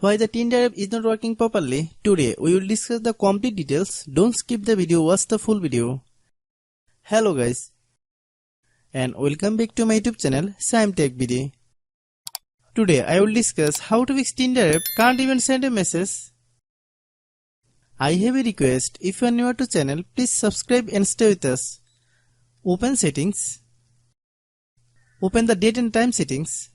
Why the Tinder app is not working properly? Today we will discuss the complete details. Don't skip the video, watch the full video. Hello guys and welcome back to my YouTube channel Shaem Tech Video. Today I will discuss how to fix Tinder app can't even send a message. I have a request, if you are new to channel, please subscribe and stay with us. Open settings. Open the date and time settings.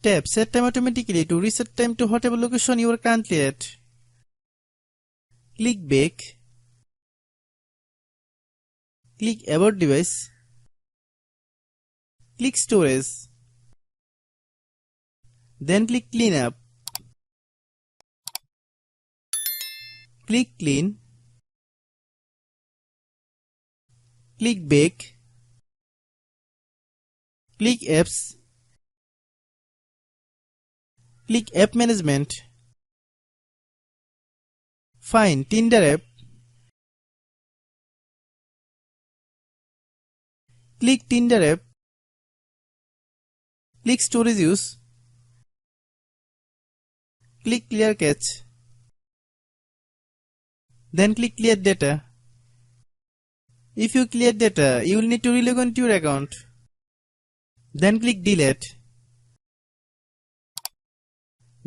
Tap set time automatically to reset time to whatever location you are currently at. Click back. Click about device. Click storage. Then click clean up. Click clean. Click back. Click apps. Click app management. Find Tinder app. Click Tinder app. Click storage use. Click clear cache. Then click clear data. If you clear data, you will need to relog on to your account. Then click delete.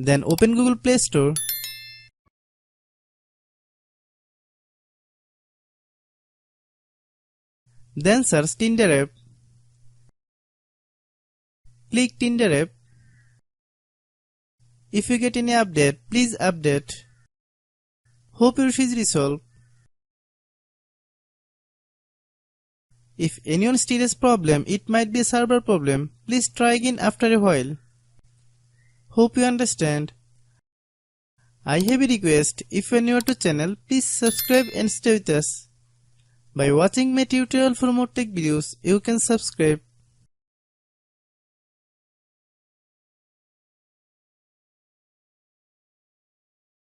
Then open Google Play Store. Then search Tinder app. Click Tinder app. If you get any update, please update. Hope your issue is resolved. If anyone still has problem, it might be a server problem. Please try again after a while. Hope you understand. I have a request, if you are new to channel, please subscribe and stay with us. By watching my tutorial for more tech videos, you can subscribe.